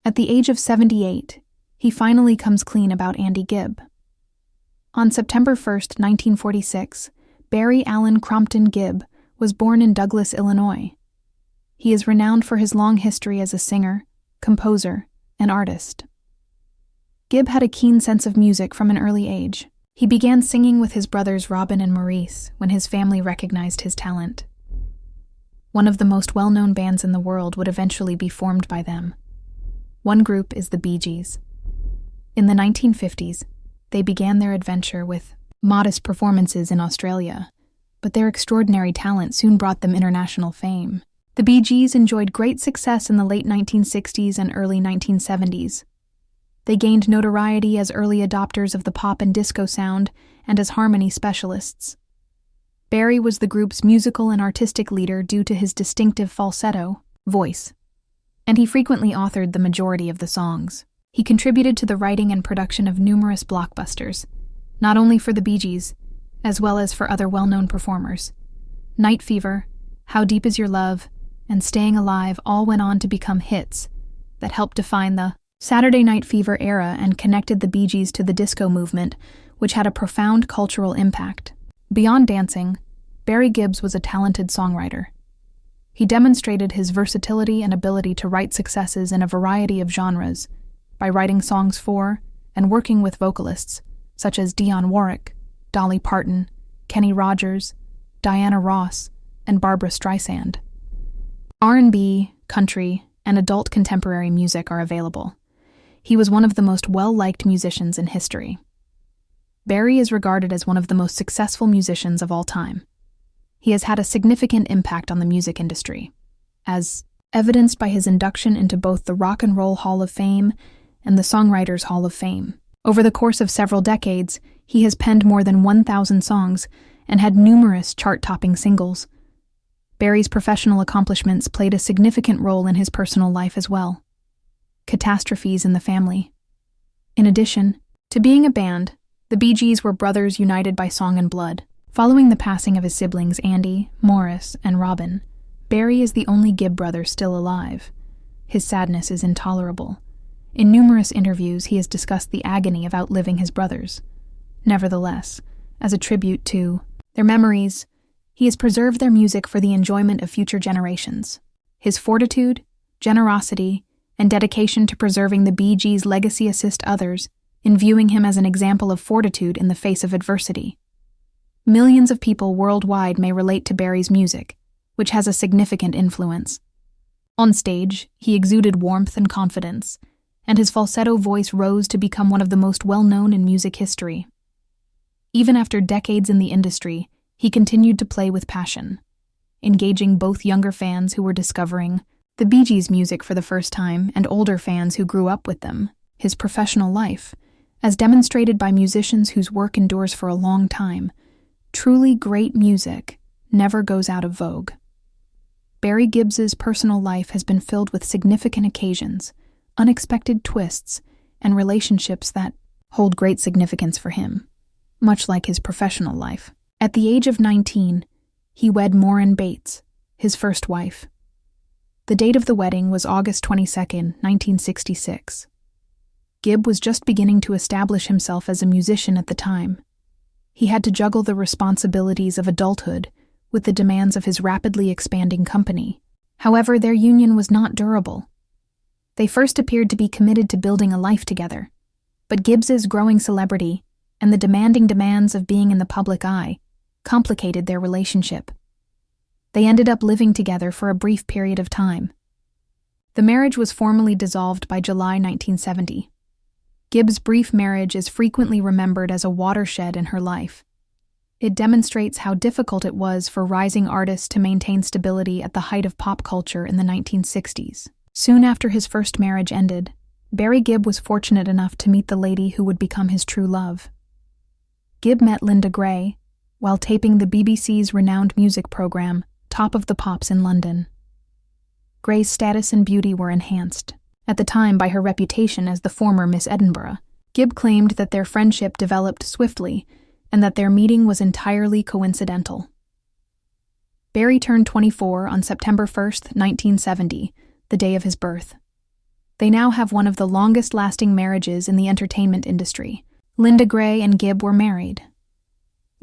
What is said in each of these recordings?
At the age of 78, he finally comes clean about Andy Gibb. On September 1st, 1946, Barry Allen Crompton Gibb was born in Douglas, Illinois. He is renowned for his long history as a singer, composer, and artist. Gibb had a keen sense of music from an early age. He began singing with his brothers Robin and Maurice when his family recognized his talent. One of the most well-known bands in the world would eventually be formed by them. One group is the BeeGees. In the 1950s, they began their adventure with modest performances in Australia, but their extraordinary talent soon brought them international fame. The BeeGees enjoyed great success in the late 1960s and early 1970s. They gained notoriety as early adopters of the pop and disco sound and as harmony specialists. Barry was the group's musical and artistic leader due to his distinctive falsetto voice, and he frequently authored the majority of the songs. He contributed to the writing and production of numerous blockbusters, not only for the BeeGees, as well as for other well-known performers. Night Fever, How Deep Is Your Love, and Staying Alive all went on to become hits that helped define the Saturday Night Fever era and connected the BeeGees to the disco movement, which had a profound cultural impact. Beyond dancing, Barry Gibb was a talented songwriter. He demonstrated his versatility and ability to write successes in a variety of genres by writing songs for and working with vocalists such as Dionne Warwick, Dolly Parton, Kenny Rogers, Diana Ross, and Barbra Streisand. R&B, country, and adult contemporary music are available. He was one of the most well-liked musicians in history. Barry is regarded as one of the most successful musicians of all time. He has had a significant impact on the music industry, as evidenced by his induction into both the Rock and Roll Hall of Fame and the Songwriters Hall of Fame. Over the course of several decades, he has penned more than 1,000 songs and had numerous chart-topping singles. Barry's professional accomplishments played a significant role in his personal life as well. Catastrophes in the family. In addition to being a band, the BeeGees were brothers united by song and blood. Following the passing of his siblings Andy, Maurice, and Robin, Barry is the only Gibb brother still alive. His sadness is intolerable. In numerous interviews, he has discussed the agony of outliving his brothers. Nevertheless, as a tribute to their memories, he has preserved their music for the enjoyment of future generations. His fortitude, generosity, and dedication to preserving the BeeGees' legacy assist others in viewing him as an example of fortitude in the face of adversity. Millions of people worldwide may relate to Barry's music, which has a significant influence. On stage, he exuded warmth and confidence, and his falsetto voice rose to become one of the most well-known in music history. Even after decades in the industry, he continued to play with passion, engaging both younger fans who were discovering the BeeGees' music for the first time and older fans who grew up with them. His professional life, as demonstrated by musicians whose work endures for a long time, truly great music never goes out of vogue. Barry Gibb's personal life has been filled with significant occasions, unexpected twists, and relationships that hold great significance for him, much like his professional life. At the age of 19, he wed Maureen Bates, his first wife. The date of the wedding was August 22, 1966. Gibb was just beginning to establish himself as a musician at the time. He had to juggle the responsibilities of adulthood with the demands of his rapidly expanding company. However, their union was not durable. They first appeared to be committed to building a life together, but Gibb's growing celebrity and the demanding demands of being in the public eye complicated their relationship. They ended up living together for a brief period of time. The marriage was formally dissolved by July 1970. Gibb's brief marriage is frequently remembered as a watershed in her life. It demonstrates how difficult it was for rising artists to maintain stability at the height of pop culture in the 1960s. Soon after his first marriage ended, Barry Gibb was fortunate enough to meet the lady who would become his true love. Gibb met Linda Gray while taping the BBC's renowned music program, Top of the Pops in London. Gray's status and beauty were enhanced, at the time by her reputation as the former Miss Edinburgh. Gibb claimed that their friendship developed swiftly and that their meeting was entirely coincidental. Barry turned 24 on September 1, 1970, the day of his birth. They now have one of the longest-lasting marriages in the entertainment industry. Linda Gray and Gibb were married.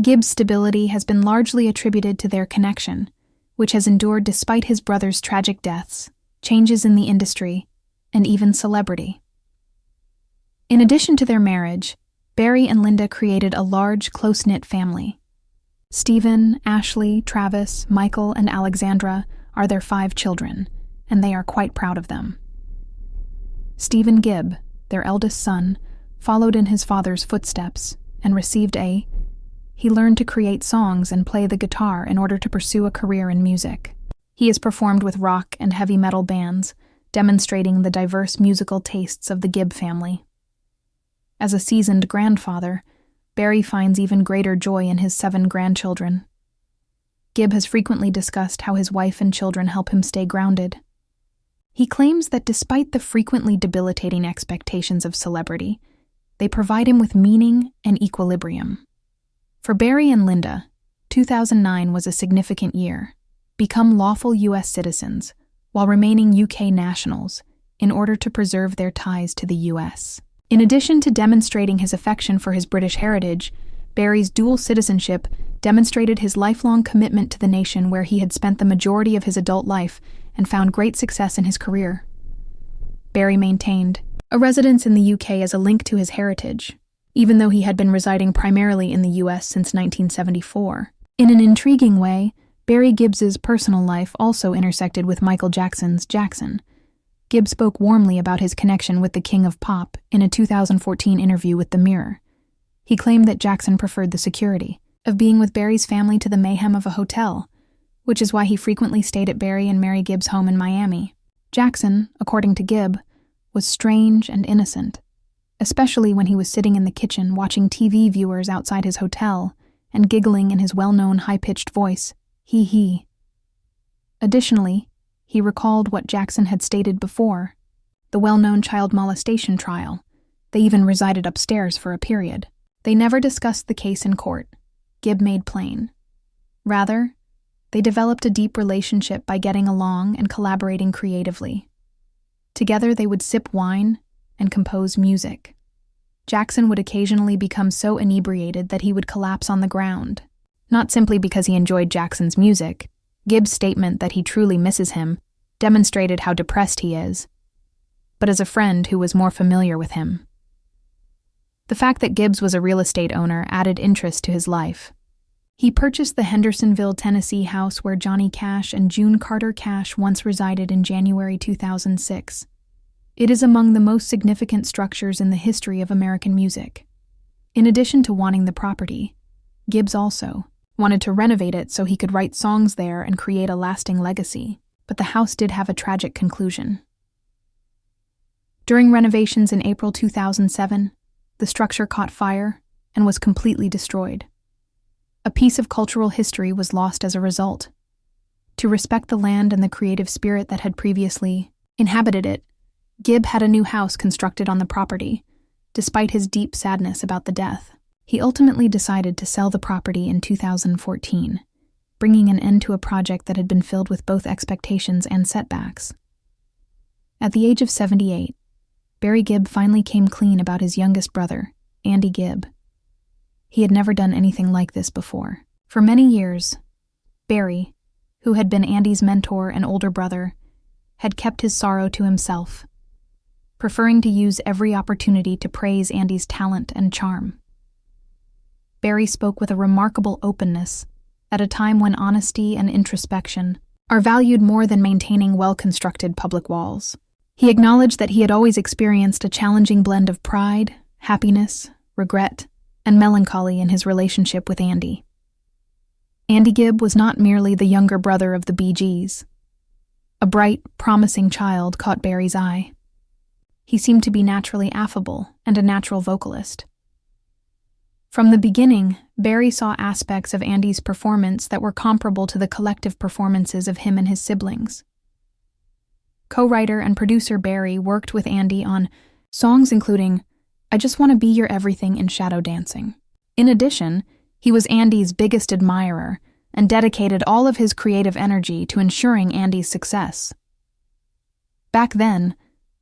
Gibb's stability has been largely attributed to their connection, which has endured despite his brother's tragic deaths, changes in the industry, and even celebrity. In addition to their marriage, Barry and Linda created a large, close-knit family. Stephen, Ashley, Travis, Michael, and Alexandra are their 5 children, and they are quite proud of them. Stephen Gibb, their eldest son, followed in his father's footsteps and received He learned to create songs and play the guitar in order to pursue a career in music. He has performed with rock and heavy metal bands, demonstrating the diverse musical tastes of the Gibb family. As a seasoned grandfather, Barry finds even greater joy in his 7 grandchildren. Gibb has frequently discussed how his wife and children help him stay grounded. He claims that despite the frequently debilitating expectations of celebrity, they provide him with meaning and equilibrium. For Barry and Linda, 2009 was a significant year. Become lawful U.S. citizens while remaining UK nationals in order to preserve their ties to the U.S. In addition to demonstrating his affection for his British heritage, Barry's dual citizenship demonstrated his lifelong commitment to the nation where he had spent the majority of his adult life and found great success in his career. Barry maintained a residence in the UK as a link to his heritage, even though he had been residing primarily in the U.S. since 1974. In an intriguing way, Barry Gibbs's personal life also intersected with Michael Jackson's Jackson. Gibb spoke warmly about his connection with the King of Pop in a 2014 interview with The Mirror. He claimed that Jackson preferred the security of being with Barry's family to the mayhem of a hotel, which is why he frequently stayed at Barry and Mary Gibb's home in Miami. Jackson, according to Gibb, was strange and innocent, especially when he was sitting in the kitchen watching TV viewers outside his hotel and giggling in his well-known high-pitched voice, he. Additionally, he recalled what Jackson had stated before, the well-known child molestation trial. They even resided upstairs for a period. They never discussed the case in court, Gibb made plain. Rather, they developed a deep relationship by getting along and collaborating creatively. Together they would sip wine and compose music. Jackson would occasionally become so inebriated that he would collapse on the ground, not simply because he enjoyed Jackson's music. Gibb's statement that he truly misses him demonstrated how depressed he is, but as a friend who was more familiar with him. The fact that Gibbs was a real estate owner added interest to his life. He purchased the Hendersonville, Tennessee house where Johnny Cash and June Carter Cash once resided in January 2006. It is among the most significant structures in the history of American music. In addition to wanting the property, Gibbs also wanted to renovate it so he could write songs there and create a lasting legacy, but the house did have a tragic conclusion. During renovations in April 2007, the structure caught fire and was completely destroyed. A piece of cultural history was lost as a result. To respect the land and the creative spirit that had previously inhabited it, Gibb had a new house constructed on the property, despite his deep sadness about the death. He ultimately decided to sell the property in 2014, bringing an end to a project that had been filled with both expectations and setbacks. At the age of 78, Barry Gibb finally came clean about his youngest brother, Andy Gibb. He had never done anything like this before. For many years, Barry, who had been Andy's mentor and older brother, had kept his sorrow to himself, preferring to use every opportunity to praise Andy's talent and charm. Barry spoke with a remarkable openness at a time when honesty and introspection are valued more than maintaining well-constructed public walls. He acknowledged that he had always experienced a challenging blend of pride, happiness, regret, and melancholy in his relationship with Andy. Andy Gibb was not merely the younger brother of the BeeGees. A bright, promising child caught Barry's eye. He seemed to be naturally affable and a natural vocalist. From the beginning, Barry saw aspects of Andy's performance that were comparable to the collective performances of him and his siblings. Co-writer and producer Barry worked with Andy on songs including I Just Want to Be Your Everything and Shadow Dancing. In addition, he was Andy's biggest admirer and dedicated all of his creative energy to ensuring Andy's success. Back then,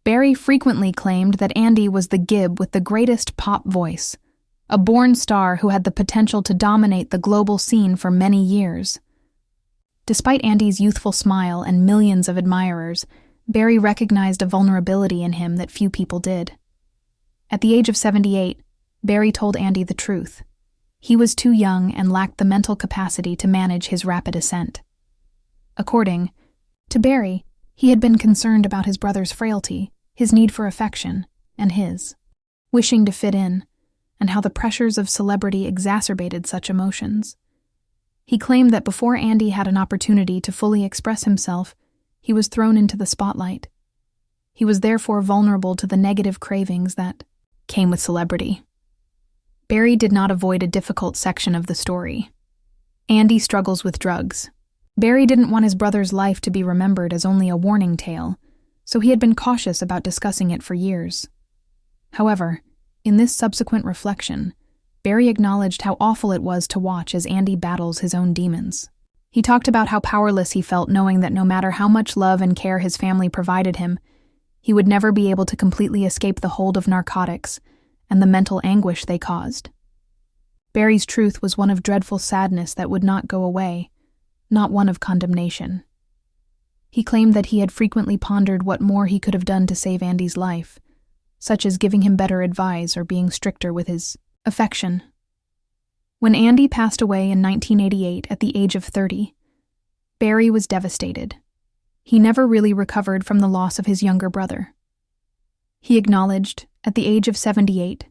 Barry frequently claimed that Andy was the Gibb with the greatest pop voice, a born star who had the potential to dominate the global scene for many years. Despite Andy's youthful smile and millions of admirers, Barry recognized a vulnerability in him that few people did. At the age of 78, Barry told Andy the truth. He was too young and lacked the mental capacity to manage his rapid ascent. According to Barry, he had been concerned about his brother's frailty, his need for affection, and his wishing to fit in, and how the pressures of celebrity exacerbated such emotions. He claimed that before Andy had an opportunity to fully express himself, he was thrown into the spotlight. He was therefore vulnerable to the negative cravings that came with celebrity. Barry did not avoid a difficult section of the story. Andy struggles with drugs. Barry didn't want his brother's life to be remembered as only a warning tale, so he had been cautious about discussing it for years. However, in this subsequent reflection, Barry acknowledged how awful it was to watch as Andy battles his own demons. He talked about how powerless he felt knowing that no matter how much love and care his family provided him, he would never be able to completely escape the hold of narcotics and the mental anguish they caused. Barry's truth was one of dreadful sadness that would not go away, not one of condemnation. He claimed that he had frequently pondered what more he could have done to save Andy's life, such as giving him better advice or being stricter with his affection. When Andy passed away in 1988 at the age of 30, Barry was devastated. He never really recovered from the loss of his younger brother. He acknowledged, at the age of 78,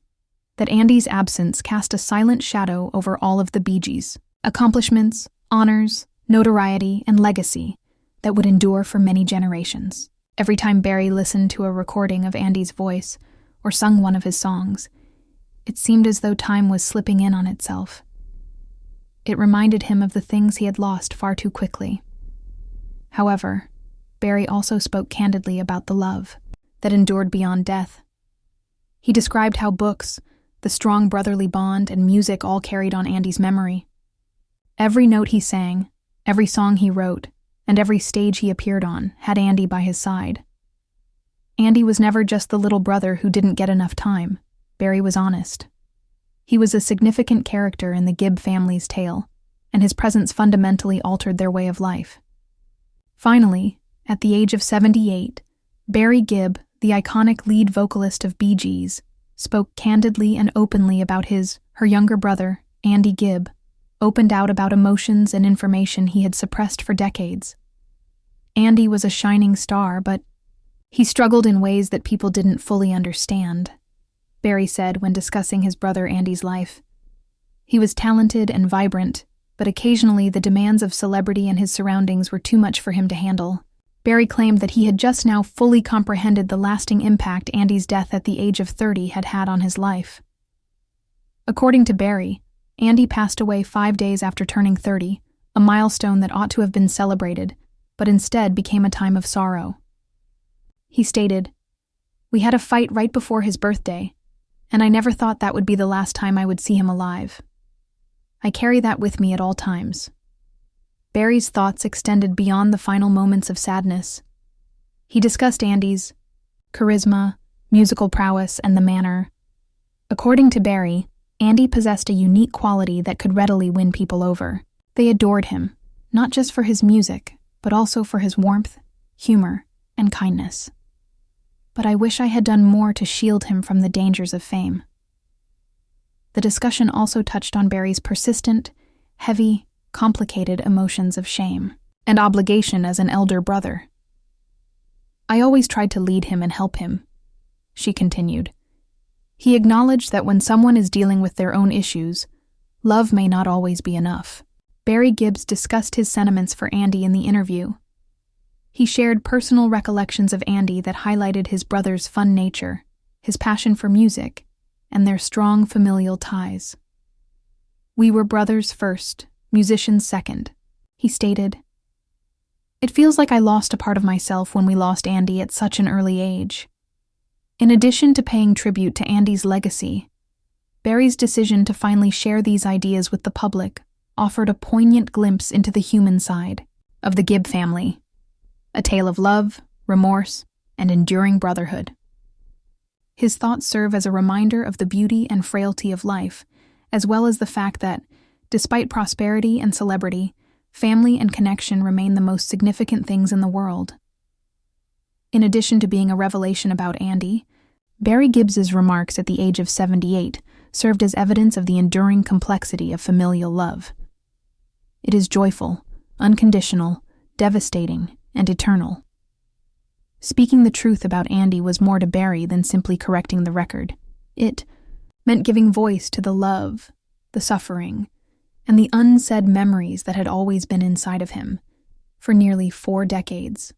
that Andy's absence cast a silent shadow over all of the BeeGees' accomplishments, honors, notoriety, and legacy that would endure for many generations. Every time Barry listened to a recording of Andy's voice or sung one of his songs, it seemed as though time was slipping in on itself. It reminded him of the things he had lost far too quickly. However, Barry also spoke candidly about the love that endured beyond death. He described how books, the strong brotherly bond, and music all carried on Andy's memory. Every note he sang, every song he wrote, and every stage he appeared on had Andy by his side. Andy was never just the little brother who didn't get enough time. Barry was honest. He was a significant character in the Gibb family's tale, and his presence fundamentally altered their way of life. Finally, at the age of 78, Barry Gibb, the iconic lead vocalist of BeeGees, spoke candidly and openly about her younger brother, Andy Gibb, opened out about emotions and information he had suppressed for decades. Andy was a shining star, but he struggled in ways that people didn't fully understand, Barry said when discussing his brother Andy's life. He was talented and vibrant, but occasionally the demands of celebrity and his surroundings were too much for him to handle. Barry claimed that he had just now fully comprehended the lasting impact Andy's death at the age of 30 had had on his life. According to Barry, Andy passed away 5 days after turning 30, a milestone that ought to have been celebrated, but instead became a time of sorrow. He stated, "We had a fight right before his birthday, and I never thought that would be the last time I would see him alive. I carry that with me at all times." Barry's thoughts extended beyond the final moments of sadness. He discussed Andy's charisma, musical prowess, and the manner. According to Barry, Andy possessed a unique quality that could readily win people over. They adored him, not just for his music, but also for his warmth, humor, and kindness. But I wish I had done more to shield him from the dangers of fame. The discussion also touched on Barry's persistent, heavy, complicated emotions of shame and obligation as an elder brother. "I always tried to lead him and help him," she continued. He acknowledged that when someone is dealing with their own issues, love may not always be enough. Barry Gibb discussed his sentiments for Andy in the interview. He shared personal recollections of Andy that highlighted his brother's fun nature, his passion for music, and their strong familial ties. "We were brothers first, musicians second," he stated. "It feels like I lost a part of myself when we lost Andy at such an early age." In addition to paying tribute to Andy's legacy, Barry's decision to finally share these ideas with the public offered a poignant glimpse into the human side of the Gibb family, a tale of love, remorse, and enduring brotherhood. His thoughts serve as a reminder of the beauty and frailty of life, as well as the fact that, despite prosperity and celebrity, family and connection remain the most significant things in the world. In addition to being a revelation about Andy, Barry Gibbs's remarks at the age of 78 served as evidence of the enduring complexity of familial love. It is joyful, unconditional, devastating, and eternal. Speaking the truth about Andy was more to Barry than simply correcting the record. It meant giving voice to the love, the suffering, and the unsaid memories that had always been inside of him for nearly 4 decades.